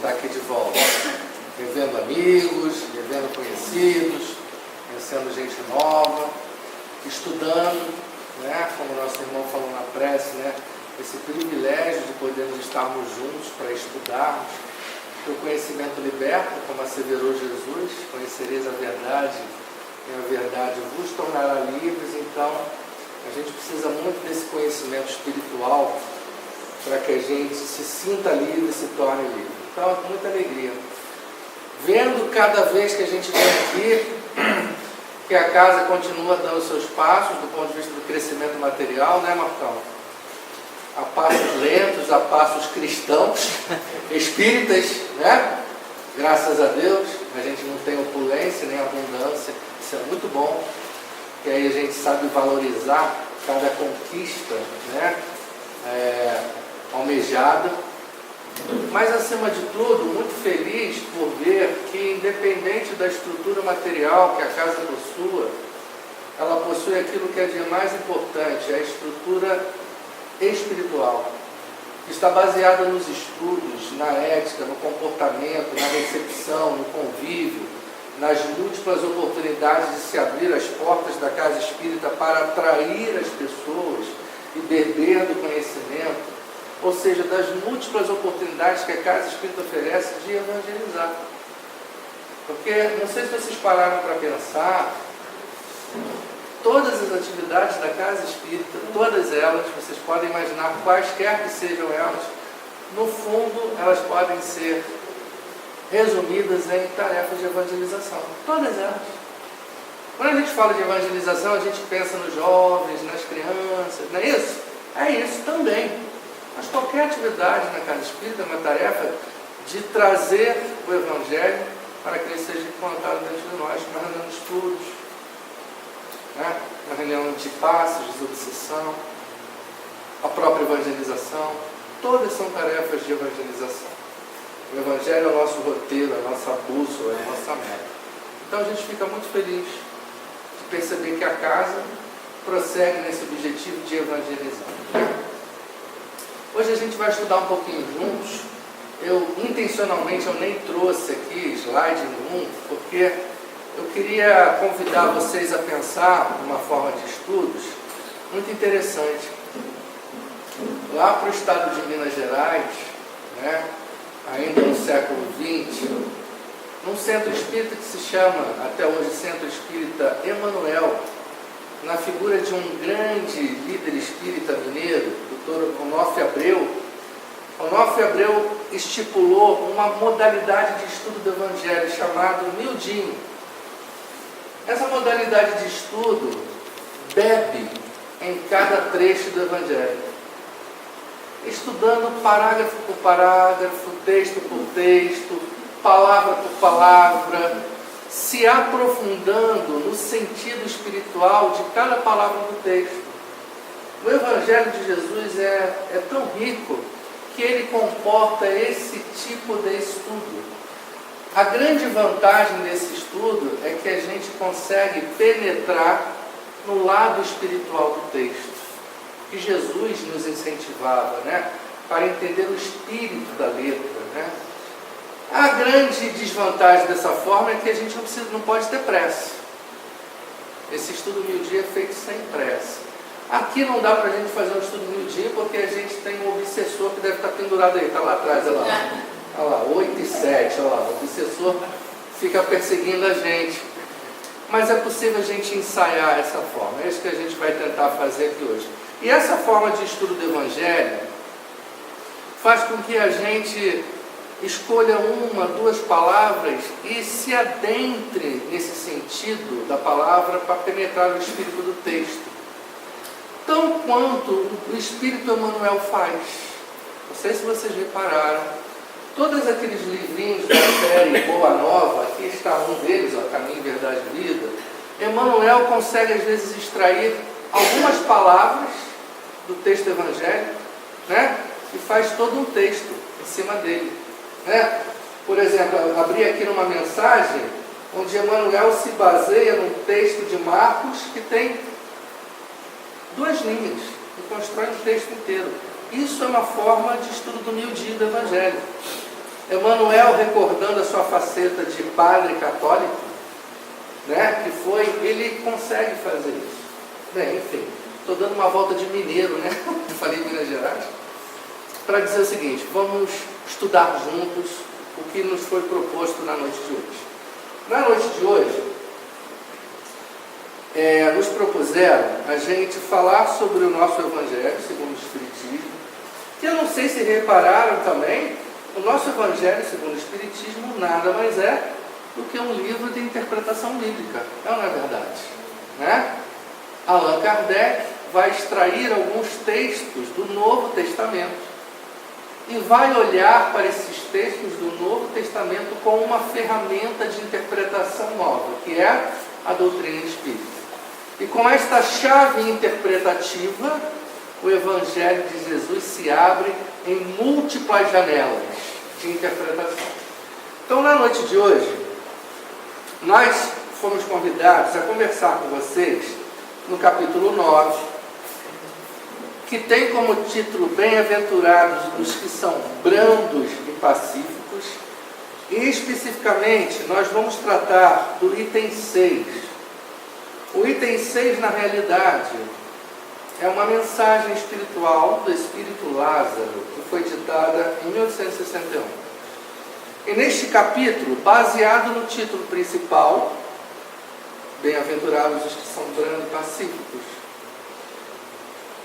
estar aqui de volta, revendo amigos, revendo conhecidos, conhecendo gente nova, estudando, né? Como nosso irmão falou na prece, né? Esse privilégio de podermos estarmos juntos para estudarmos. O conhecimento liberta, como asseverou Jesus, conhecereis a verdade, e a verdade vos tornará livres. Então, a gente precisa muito desse conhecimento espiritual para que a gente se sinta livre e se torne livre. Então, é com muita alegria. Vendo cada vez que a gente vem aqui, que a casa continua dando seus passos do ponto de vista do crescimento material, né, Marcão? A passos lentos, a passos cristãos, espíritas, né? Graças a Deus, a gente não tem opulência nem abundância, isso é muito bom, que aí a gente sabe valorizar cada conquista, né? Almejada, mas acima de tudo, muito feliz por ver que, independente da estrutura material que a casa possua, ela possui aquilo que é de mais importante, a estrutura espiritual, que está baseada nos estudos, na ética, no comportamento, na recepção, no convívio, nas múltiplas oportunidades de se abrir as portas da casa espírita para atrair as pessoas e beber do conhecimento, ou seja, das múltiplas oportunidades que a casa espírita oferece de evangelizar. Porque, não sei se vocês pararam para pensar, todas as atividades da casa espírita, todas elas, vocês podem imaginar quaisquer que sejam elas, no fundo elas podem ser resumidas em tarefas de evangelização. Todas elas. Quando a gente fala de evangelização, a gente pensa nos jovens, nas crianças, não é isso? É isso também. Mas qualquer atividade na casa espírita é uma tarefa de trazer o Evangelho para que ele seja implantado dentro de nós, na reunião de estudos, né? Na reunião de passos, de desobsessão, a própria evangelização. Todas são tarefas de evangelização. O Evangelho é o nosso roteiro, a nossa bússola, é a nossa meta. Então a gente fica muito feliz de perceber que a casa prossegue nesse objetivo de evangelizar, né? Hoje a gente vai estudar um pouquinho juntos. Intencionalmente, eu nem trouxe aqui slide nenhum, porque eu queria convidar vocês a pensar numa forma de estudos muito interessante. Lá para o estado de Minas Gerais, né, ainda no século XX, num centro espírita que se chama, até hoje, Centro Espírita Emanuel, na figura de um grande líder espírita mineiro, Dr. Onofre Abreu. Onofre Abreu estipulou uma modalidade de estudo do Evangelho chamado miudinho. Essa modalidade de estudo bebe em cada trecho do Evangelho, estudando parágrafo por parágrafo, texto por texto, palavra por palavra, se aprofundando no sentido espiritual de cada palavra do texto. O Evangelho de Jesus é tão rico que ele comporta esse tipo de estudo. A grande vantagem desse estudo é que a gente consegue penetrar no lado espiritual do texto, que Jesus nos incentivava, né, para entender o espírito da letra, né? A grande desvantagem dessa forma é que a gente não pode ter pressa. Esse estudo miudinho é feito sem pressa. Aqui não dá para a gente fazer um estudo miudinho porque a gente tem um obsessor que deve estar pendurado aí, está lá atrás, olha lá. Olha lá, 8 e 7, olha lá, o obsessor fica perseguindo a gente. Mas é possível a gente ensaiar essa forma, é isso que a gente vai tentar fazer aqui hoje. E essa forma de estudo do Evangelho faz com que a gente escolha uma, duas palavras e se adentre nesse sentido da palavra para penetrar o espírito do texto. Tão quanto o Espírito Emanuel faz. Não sei se vocês repararam, todos aqueles livrinhos da série Boa Nova, aqui está um deles, ó, Caminho, Verdade e Vida, Emanuel consegue às vezes extrair algumas palavras do texto evangélico, né? E faz todo um texto em cima dele, né? Por exemplo, eu abri aqui numa mensagem onde Emanuel se baseia num texto de Marcos que tem 2 linhas e constrói um texto inteiro. Isso é uma forma de estudo do miudinho do Evangelho. Emmanuel, recordando a sua faceta de padre católico, né, que foi, ele consegue fazer isso. Bem, enfim, estou dando uma volta de mineiro, né? Eu falei em Minas Gerais, para dizer o seguinte: vamos estudar juntos o que nos foi proposto na noite de hoje. Na noite de hoje, nos propuseram a gente falar sobre o nosso Evangelho segundo o Espiritismo, que eu não sei se repararam também, o nosso Evangelho segundo o Espiritismo nada mais é do que um livro de interpretação bíblica, não é verdade? Né? Allan Kardec vai extrair alguns textos do Novo Testamento e vai olhar para esses textos do Novo Testamento como uma ferramenta de interpretação nova, que é a doutrina espírita. E com esta chave interpretativa, o Evangelho de Jesus se abre em múltiplas janelas de interpretação. Então, na noite de hoje, nós fomos convidados a conversar com vocês no capítulo 9, que tem como título Bem-aventurados os que são brandos e pacíficos, e especificamente nós vamos tratar do item 6. O item 6, na realidade, é uma mensagem espiritual do Espírito Lázaro, que foi ditada em 1861. E neste capítulo, baseado no título principal, Bem-aventurados os que são brandos e pacíficos,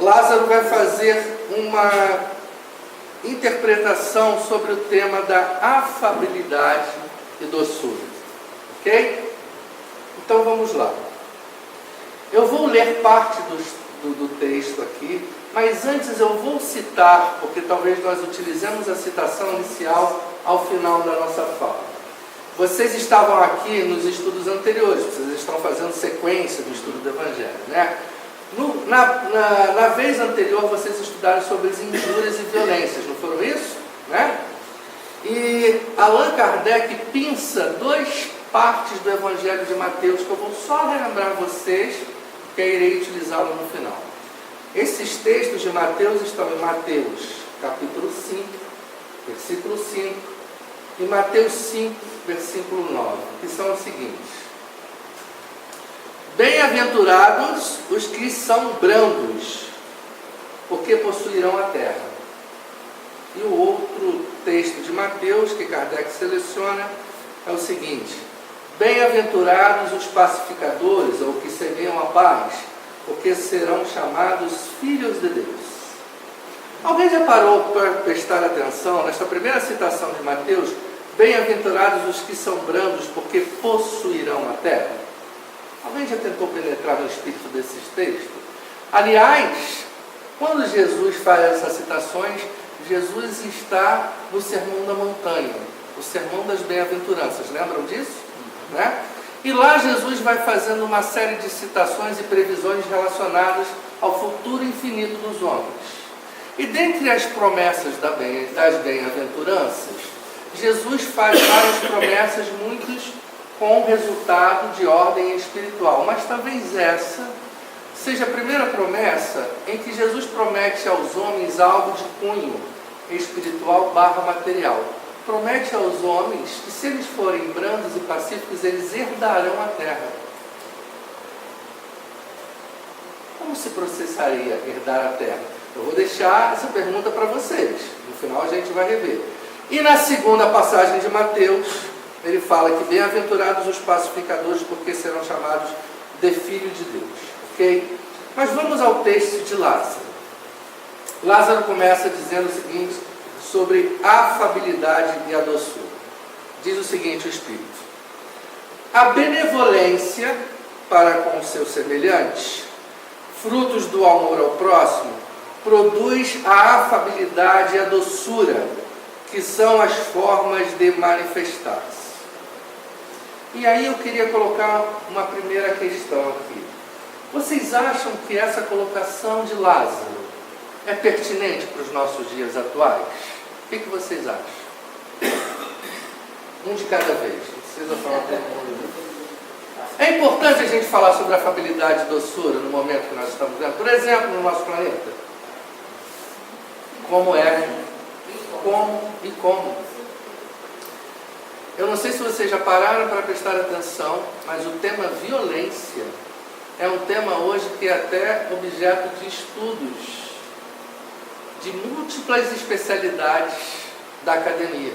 Lázaro vai fazer uma interpretação sobre o tema da afabilidade e doçura. Ok? Então vamos lá. Eu vou ler parte do texto aqui, mas antes eu vou citar, porque talvez nós utilizemos a citação inicial ao final da nossa fala. Vocês estavam aqui nos estudos anteriores, vocês estão fazendo sequência do estudo do Evangelho, né? Na vez anterior vocês estudaram sobre as injúrias e violências, não foram isso? Né? E Allan Kardec pinça duas partes do Evangelho de Mateus, que eu vou só relembrar vocês, que eu irei utilizá-lo no final. Esses textos de Mateus estão em Mateus capítulo 5, versículo 5, e Mateus 5, versículo 9, que são os seguintes: Bem-aventurados os que são brandos, porque possuirão a terra. E o outro texto de Mateus, que Kardec seleciona, é o seguinte: Bem-aventurados os pacificadores, ou que semeiam a paz, porque serão chamados filhos de Deus. Alguém já parou para prestar atenção nesta primeira citação de Mateus? Bem-aventurados os que são brandos, porque possuirão a terra. Alguém já tentou penetrar no espírito desses textos? Aliás, quando Jesus faz essas citações, Jesus está no Sermão da Montanha, o Sermão das Bem-aventuranças, lembram disso? Né? E lá Jesus vai fazendo uma série de citações e previsões relacionadas ao futuro infinito dos homens. E dentre as promessas das bem-aventuranças, Jesus faz várias promessas, muitas com resultado de ordem espiritual. Mas talvez essa seja a primeira promessa em que Jesus promete aos homens algo de cunho espiritual / material. Promete aos homens que, se eles forem brandos e pacíficos, eles herdarão a terra. Como se processaria herdar a terra? Eu vou deixar essa pergunta para vocês. No final a gente vai rever. E na segunda passagem de Mateus, ele fala que bem-aventurados os pacificadores, porque serão chamados de filho de Deus. Ok? Mas vamos ao texto de Lázaro. Lázaro começa dizendo o seguinte sobre a afabilidade e a doçura. Diz o seguinte o Espírito: a benevolência para com os seus semelhantes, frutos do amor ao próximo, produz a afabilidade e a doçura, que são as formas de manifestar-se. E aí eu queria colocar uma primeira questão aqui. Vocês acham que essa colocação de Lázaro é pertinente para os nossos dias atuais? O que vocês acham? Um de cada vez, não precisa falar todo mundo. É importante a gente falar sobre afabilidade e doçura no momento que nós estamos vivendo. Por exemplo, no nosso planeta. Como é? Como e como? Eu não sei se vocês já pararam para prestar atenção, mas o tema violência é um tema hoje que é até objeto de estudos de múltiplas especialidades da academia.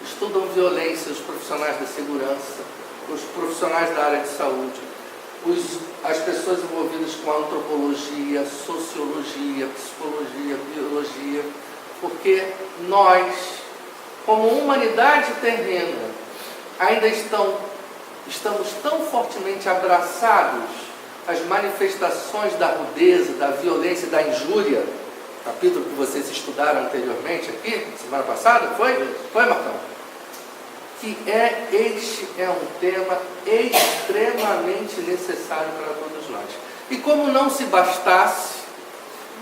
Estudam violência os profissionais da segurança, os profissionais da área de saúde, as pessoas envolvidas com a antropologia, sociologia, psicologia, biologia, porque nós, como humanidade terrena, ainda estamos tão fortemente abraçados às manifestações da rudeza, da violência, da injúria, capítulo que vocês estudaram anteriormente aqui, semana passada, foi? Foi, Marcão? Que este é um tema extremamente necessário para todos nós. E como não se bastasse,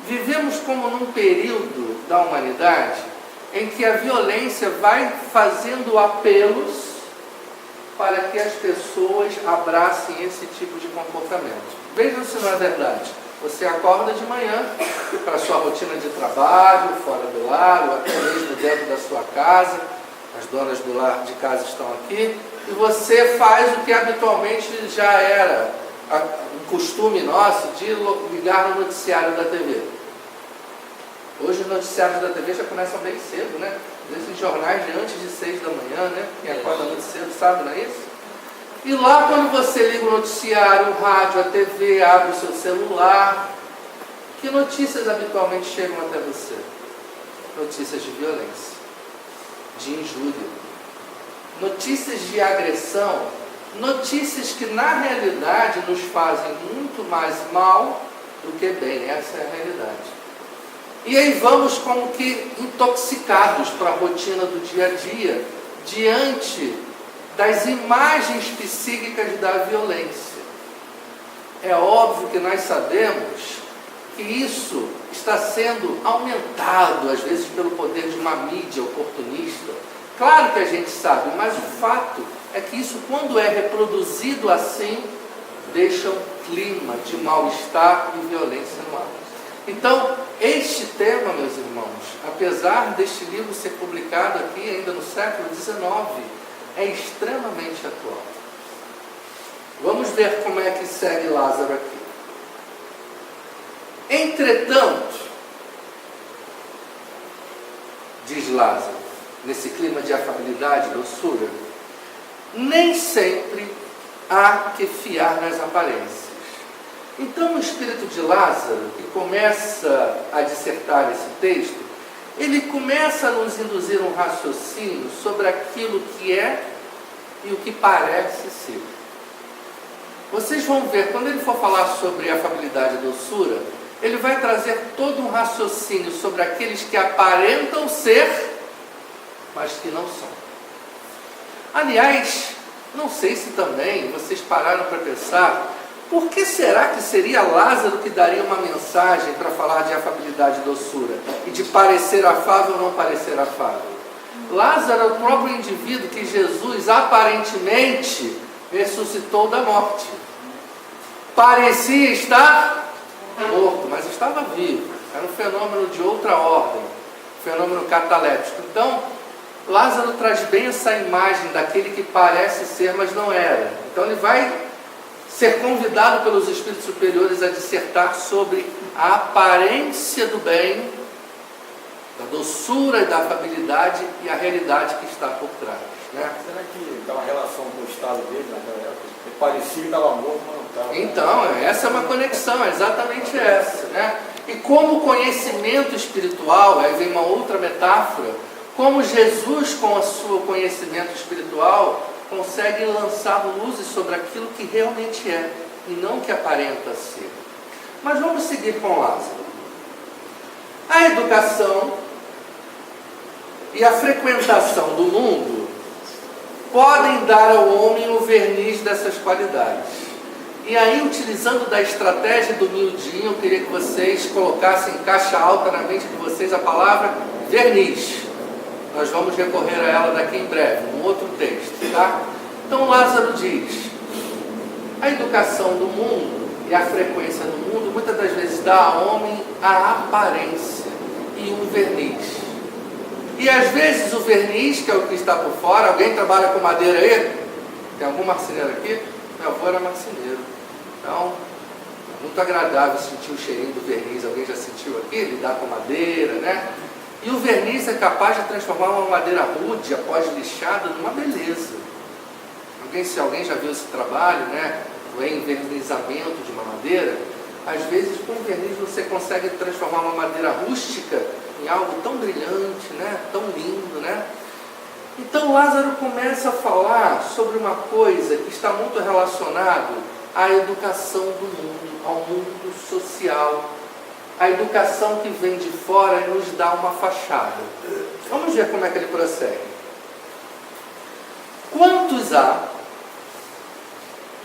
vivemos como num período da humanidade em que a violência vai fazendo apelos para que as pessoas abracem esse tipo de comportamento. Vejam se não é verdade. Você acorda de manhã para a sua rotina de trabalho, fora do lar, ou até mesmo dentro da sua casa. As donas do lar de casa estão aqui. E você faz o que habitualmente já era um costume nosso de ligar no noticiário da TV. Hoje os noticiários da TV já começam bem cedo, né? Esses jornais de antes de 6 da manhã, né? Quem acorda muito cedo sabe, não é isso? E lá quando você liga o noticiário, o rádio, a TV, abre o seu celular, que notícias habitualmente chegam até você? Notícias de violência, de injúria, notícias de agressão, notícias que na realidade nos fazem muito mais mal do que bem. Essa é a realidade. E aí vamos como que intoxicados para a rotina do dia a dia, diante das imagens psíquicas da violência. É óbvio que nós sabemos que isso está sendo aumentado, às vezes, pelo poder de uma mídia oportunista. Claro que a gente sabe, mas o fato é que isso, quando é reproduzido assim, deixa um clima de mal-estar e violência no ar. Então, este tema, meus irmãos, apesar deste livro ser publicado aqui ainda no século XIX, é extremamente atual. Vamos ver como é que segue Lázaro aqui. Entretanto, diz Lázaro, nesse clima de afabilidade, doçura, nem sempre há que fiar nas aparências. Então, o espírito de Lázaro, que começa a dissertar esse texto, ele começa a nos induzir um raciocínio sobre aquilo que é e o que parece ser. Vocês vão ver, quando ele for falar sobre afabilidade e doçura, ele vai trazer todo um raciocínio sobre aqueles que aparentam ser, mas que não são. Aliás, não sei se também vocês pararam para pensar, por que será que seria Lázaro que daria uma mensagem para falar de afabilidade e doçura? E de parecer afável ou não parecer afável? Lázaro é o próprio indivíduo que Jesus aparentemente ressuscitou da morte. Parecia estar morto, mas estava vivo. Era um fenômeno de outra ordem, fenômeno cataléptico. Então, Lázaro traz bem essa imagem daquele que parece ser, mas não era. Então ele vai ser convidado pelos espíritos superiores a dissertar sobre a aparência do bem, da doçura e da afabilidade e a realidade que está por trás. Né? Será que aquela relação com o estado dele naquela época? Ele parecia que estava morto, mas não estava. Então, essa é uma conexão, é exatamente essa. Né? E como o conhecimento espiritual, aí vem uma outra metáfora, como Jesus, com o seu conhecimento espiritual, consegue lançar luzes sobre aquilo que realmente é, e não que aparenta ser. Mas vamos seguir com Lázaro. A educação e a frequentação do mundo podem dar ao homem o verniz dessas qualidades. E aí, utilizando da estratégia do miudinho, eu queria que vocês colocassem em caixa alta na mente de vocês a palavra verniz. Nós vamos recorrer a ela daqui em breve, num outro texto, tá? Então Lázaro diz, a educação do mundo e a frequência do mundo muitas das vezes dá ao homem a aparência e um verniz. E às vezes o verniz, que é o que está por fora, alguém trabalha com madeira aí? Tem algum marceneiro aqui? Meu avô era marceneiro. Então, é muito agradável sentir o cheirinho do verniz. Alguém já sentiu aqui? Lidar com madeira, né? E o verniz é capaz de transformar uma madeira rude, após lixada, numa beleza. Se alguém já viu esse trabalho, né? O envernizamento de uma madeira, às vezes com verniz você consegue transformar uma madeira rústica em algo tão brilhante, né? Tão lindo, né? Então Lázaro começa a falar sobre uma coisa que está muito relacionado à educação do mundo, ao mundo social. A educação que vem de fora nos dá uma fachada. Vamos ver como é que ele prossegue. Quantos há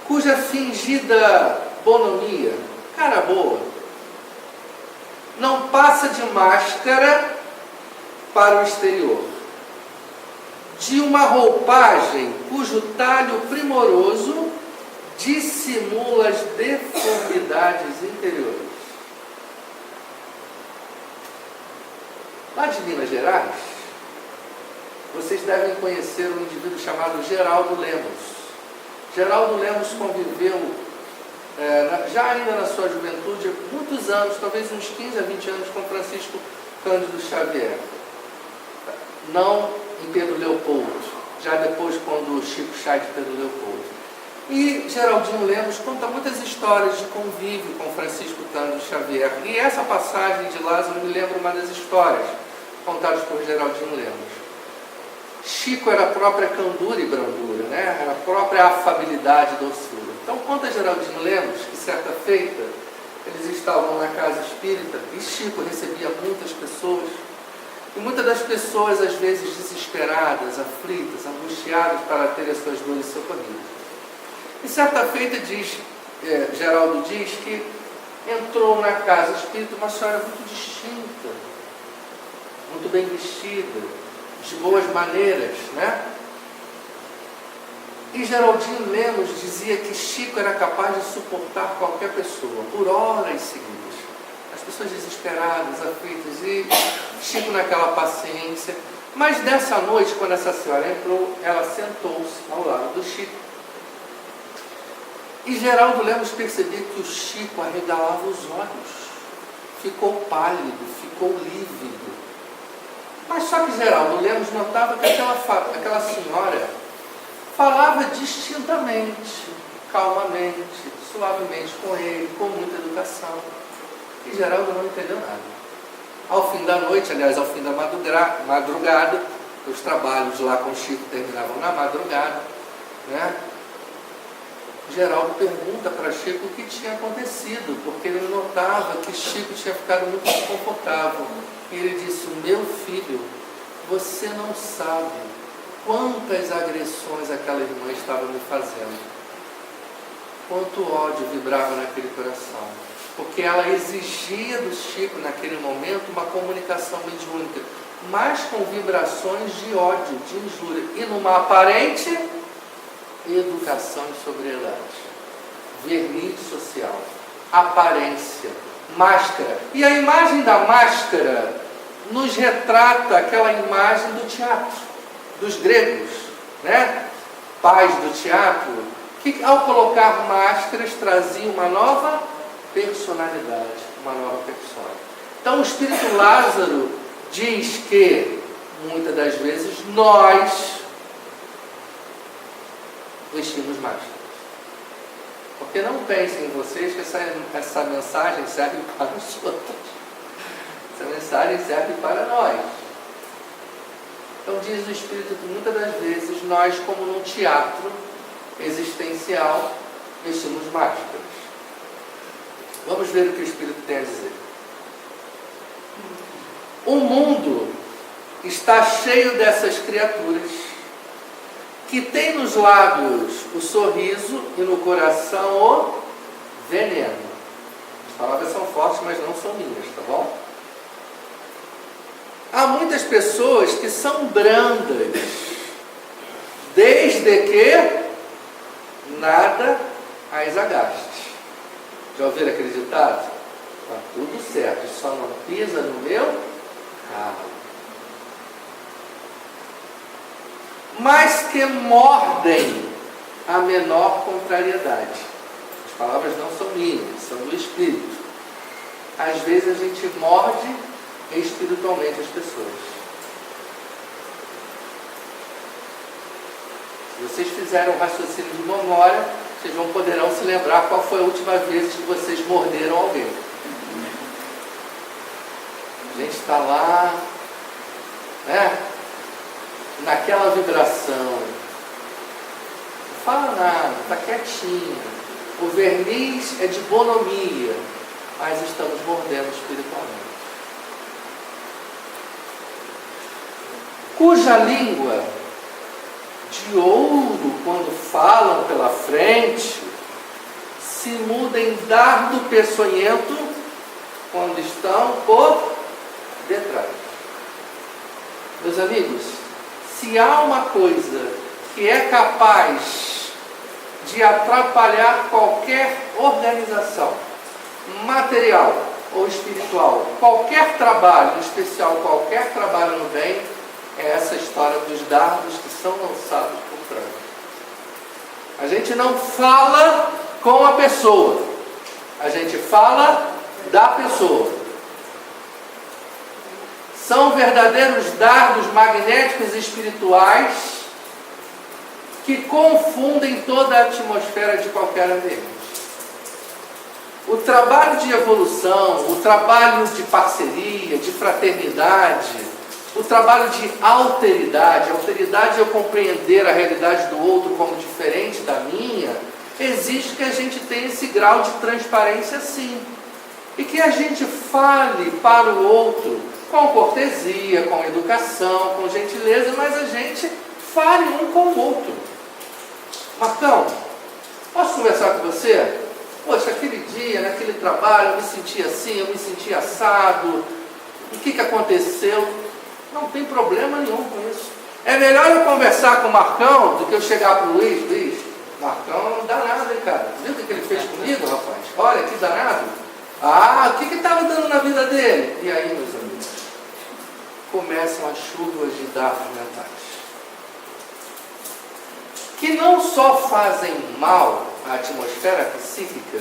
cuja fingida bonomia, cara boa, não passa de máscara para o exterior, de uma roupagem cujo talho primoroso dissimula as deformidades interiores. Lá de Minas Gerais, vocês devem conhecer um indivíduo chamado Geraldo Lemos. Geraldo Lemos conviveu, já ainda na sua juventude, muitos anos, talvez uns 15 a 20 anos, com Francisco Cândido Xavier. Não em Pedro Leopoldo, já depois quando o Chico sai de Pedro Leopoldo. E Geraldinho Lemos conta muitas histórias de convívio com Francisco Cândido Xavier. E essa passagem de Lázaro me lembra uma das histórias contadas por Geraldinho Lemos. Chico era a própria candura e brandura, né? Era a própria afabilidade e doçura. Então conta Geraldinho Lemos que certa feita eles estavam na casa espírita e Chico recebia muitas pessoas. E muitas das pessoas, às vezes desesperadas, aflitas, angustiadas para ter as suas dores socorridas. E certa feita Geraldo diz que entrou na casa espírita uma senhora muito distinta, muito bem vestida, de boas maneiras, né? E Geraldinho Lemos dizia que Chico era capaz de suportar qualquer pessoa, por horas seguidas. As pessoas desesperadas, aflitas, e Chico naquela paciência. Mas dessa noite, quando essa senhora entrou, ela sentou-se ao lado do Chico. E Geraldo Lemos percebia que o Chico arregalava os olhos, ficou pálido, ficou lívido. Mas só que Geraldo Lemos notava que aquela senhora falava distintamente, calmamente, suavemente com ele, com muita educação. E Geraldo não entendeu nada. Ao fim da noite, aliás, ao fim da madrugada, os trabalhos lá com o Chico terminavam na madrugada, né? Geraldo pergunta para Chico o que tinha acontecido, porque ele notava que Chico tinha ficado muito desconfortável. E ele disse: meu filho, você não sabe quantas agressões aquela irmã estava me fazendo. Quanto ódio vibrava naquele coração. Porque ela exigia do Chico, naquele momento, uma comunicação mediúnica, mas com vibrações de ódio, de injúria, e numa aparente educação e sobriedade. Verniz social, aparência, máscara. E a imagem da máscara nos retrata aquela imagem do teatro, dos gregos, né? Pais do teatro, que ao colocar máscaras traziam uma nova personalidade, uma nova persona. Então o Espírito Lázaro diz que, muitas das vezes, nós vestimos máscaras. Porque não pensem em vocês que essa mensagem serve para os outros. Essa mensagem serve para nós. Então diz o Espírito que muitas das vezes nós, como num teatro existencial, vestimos máscaras. Vamos ver o que o Espírito tem a dizer. O mundo está cheio dessas criaturas que tem nos lábios o sorriso e no coração o veneno. As palavras são fortes, mas não são minhas, tá bom? Há muitas pessoas que são brandas, desde que nada as agaste. Já ouviram aquele ditado? Está tudo certo, só não pisa no meu carro. mas que mordem a menor contrariedade. As palavras não são minhas, são do Espírito. Às vezes a gente morde espiritualmente as pessoas. Se vocês fizerem um raciocínio de memória, vocês poderão se lembrar qual foi a última vez que vocês morderam alguém. A gente está lá, né? Naquela vibração. Não fala nada, está quietinho. O verniz é de bonomia, mas estamos mordendo espiritualmente. Cuja língua de ouro, quando falam pela frente, se muda em dardo peçonhento quando estão por detrás. Meus amigos, se há uma coisa que é capaz de atrapalhar qualquer organização material ou espiritual, qualquer trabalho, em especial qualquer trabalho no bem, é essa história dos dardos que são lançados por trás. A gente não fala com a pessoa, a gente fala da pessoa. São verdadeiros dardos magnéticos e espirituais que confundem toda a atmosfera de qualquer ambiente. O trabalho de evolução, o trabalho de parceria, de fraternidade, o trabalho de alteridade é eu compreender a realidade do outro como diferente da minha, exige que a gente tenha esse grau de transparência sim. E que a gente fale para o outro com cortesia, com educação, com gentileza, mas a gente fale um com o outro. Marcão, posso conversar com você? Poxa, aquele dia, naquele trabalho, eu me senti assim, eu me senti assado. O que aconteceu? Não tem problema nenhum com isso. É melhor eu conversar com o Marcão do que eu chegar para o Luiz. Marcão não dá nada, hein, cara? Viu o que ele fez comigo, rapaz? Olha, que danado. O que estava dando na vida dele? E aí, meus amigos, começam as chuvas de dardos mentais, que não só fazem mal à atmosfera psíquica,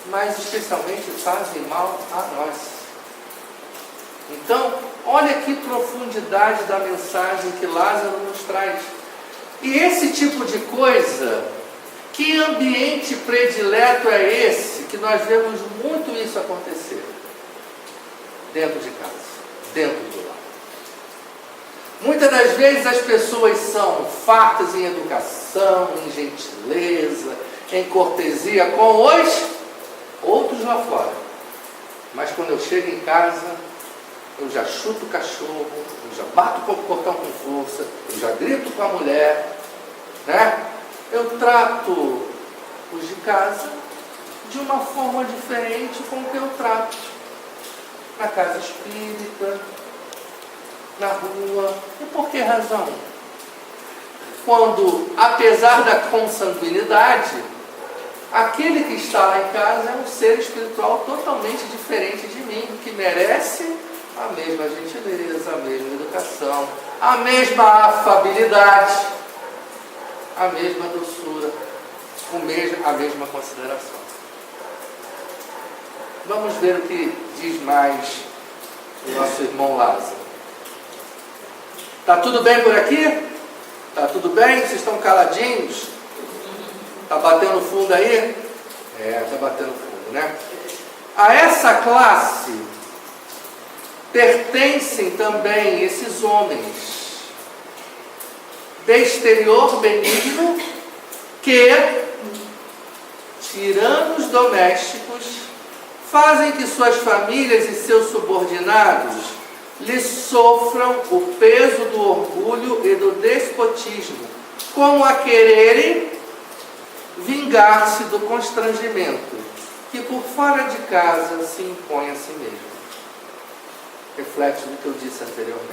mas especialmente fazem mal a nós. Então, olha que profundidade da mensagem que Lázaro nos traz. E esse tipo de coisa, que ambiente predileto é esse, que nós vemos muito isso acontecer? Dentro de casa, dentro do lar. Muitas das vezes as pessoas são fartas em educação, em gentileza, em cortesia com os outros lá fora. Mas quando eu chego em casa, eu já chuto o cachorro, eu já bato o portão com força, eu já grito com a mulher, né? Eu trato os de casa de uma forma diferente com o que eu trato na casa espírita, na rua. E por que razão? Quando, apesar da consanguinidade, aquele que está lá em casa é um ser espiritual totalmente diferente de mim, que merece a mesma gentileza, a mesma educação, a mesma afabilidade, a mesma doçura, a mesma consideração. Vamos ver o que diz mais o nosso irmão Lázaro. Está tudo bem por aqui? Está tudo bem? Vocês estão caladinhos? Está batendo fundo aí? Está batendo fundo, né? A essa classe pertencem também esses homens de exterior benigno que, tiranos domésticos, fazem que suas famílias e seus subordinados lhes sofram o peso do orgulho e do despotismo, como a quererem vingar-se do constrangimento que por fora de casa se impõe a si mesmo. Reflexo do que eu disse anteriormente.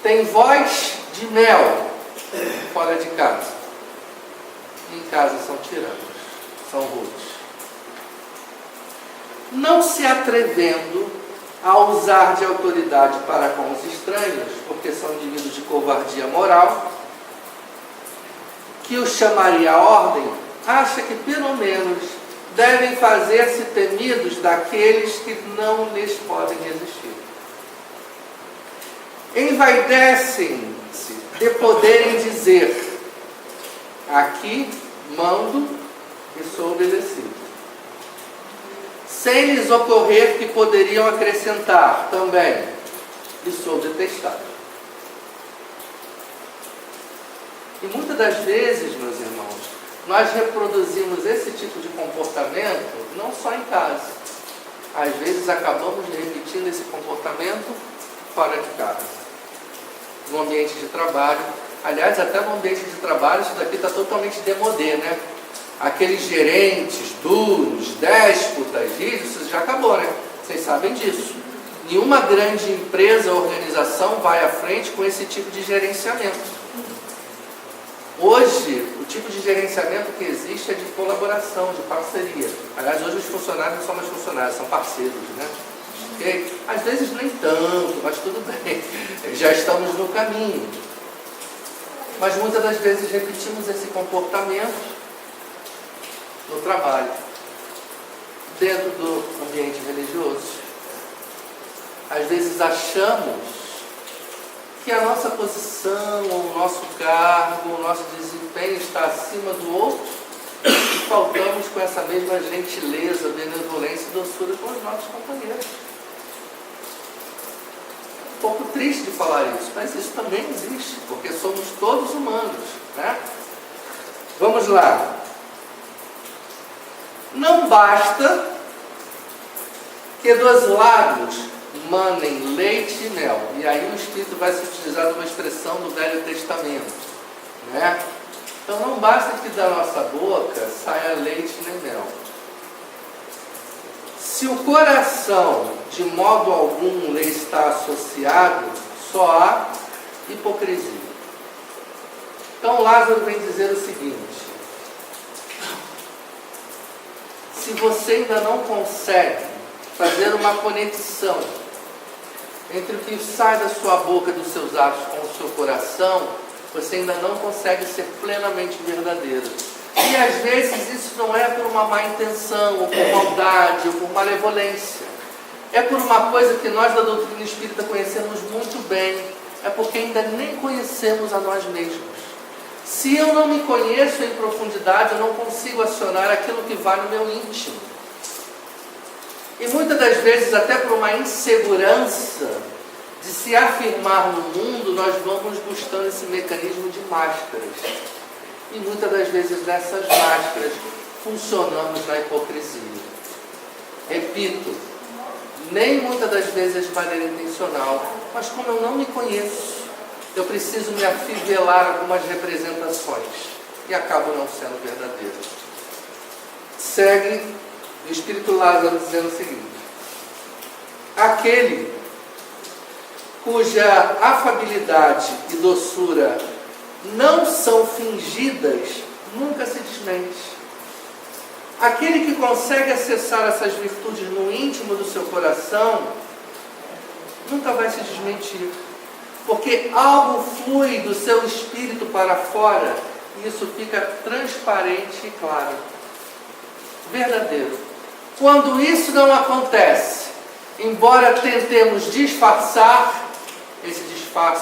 Tem voz de mel fora de casa. Em casa são tiranos, são rudes. Não se atrevendo a usar de autoridade para com os estranhos, porque são indivíduos de covardia moral, que o chamaria à ordem, acha que pelo menos devem fazer-se temidos daqueles que não lhes podem resistir. Envaidecem-se de poderem dizer: aqui mando e sou obedecido, sem lhes ocorrer que poderiam acrescentar também: e sou detestado. E muitas das vezes, meus irmãos, nós reproduzimos esse tipo de comportamento não só em casa. Às vezes acabamos repetindo esse comportamento fora de casa, no ambiente de trabalho. Aliás, até no ambiente de trabalho, isso daqui está totalmente demodê, né? Aqueles gerentes duros, déspotas, isso já acabou, né? Vocês sabem disso. Nenhuma grande empresa ou organização vai à frente com esse tipo de gerenciamento. Hoje, o tipo de gerenciamento que existe é de colaboração, de parceria. Aliás, hoje os funcionários não são mais funcionários, são parceiros, né? Okay? Às vezes nem tanto, mas tudo bem. Já estamos no caminho. Mas muitas das vezes repetimos esse comportamento no trabalho, dentro do ambiente religioso. Às vezes achamos que a nossa posição, o nosso cargo, o nosso desempenho está acima do outro e faltamos com essa mesma gentileza, benevolência e doçura com os nossos companheiros. Um pouco triste de falar isso, mas isso também existe, porque somos todos humanos, né? Vamos lá. Não basta que dos lábios manem leite e mel. E aí o Espírito vai se utilizar de uma expressão do Velho Testamento, né? Então não basta que da nossa boca saia leite nem mel. Se o coração de modo algum lhe está associado, só há hipocrisia. Então Lázaro vem dizer o seguinte: se você ainda não consegue fazer uma conexão entre o que sai da sua boca, dos seus atos com o seu coração, você ainda não consegue ser plenamente verdadeiro. E às vezes isso não é por uma má intenção, ou por maldade, ou por malevolência. É por uma coisa que nós da doutrina espírita conhecemos muito bem. É porque ainda nem conhecemos a nós mesmos. Se eu não me conheço em profundidade, eu não consigo acionar aquilo que vai no meu íntimo. E muitas das vezes, até por uma insegurança de se afirmar no mundo, nós vamos buscando esse mecanismo de máscaras. E muitas das vezes nessas máscaras funcionamos na hipocrisia. Repito, nem muitas das vezes de maneira intencional, mas como eu não me conheço, eu preciso me afivelar algumas representações e acabo não sendo verdadeiro. Segue o Espírito Lázaro dizendo o seguinte: aquele cuja afabilidade e doçura não são fingidas, nunca se desmente. Aquele que consegue acessar essas virtudes no íntimo do seu coração, nunca vai se desmentir. Porque algo flui do seu espírito para fora, e isso fica transparente e claro. Verdadeiro. Quando isso não acontece, embora tentemos disfarçar, esse disfarce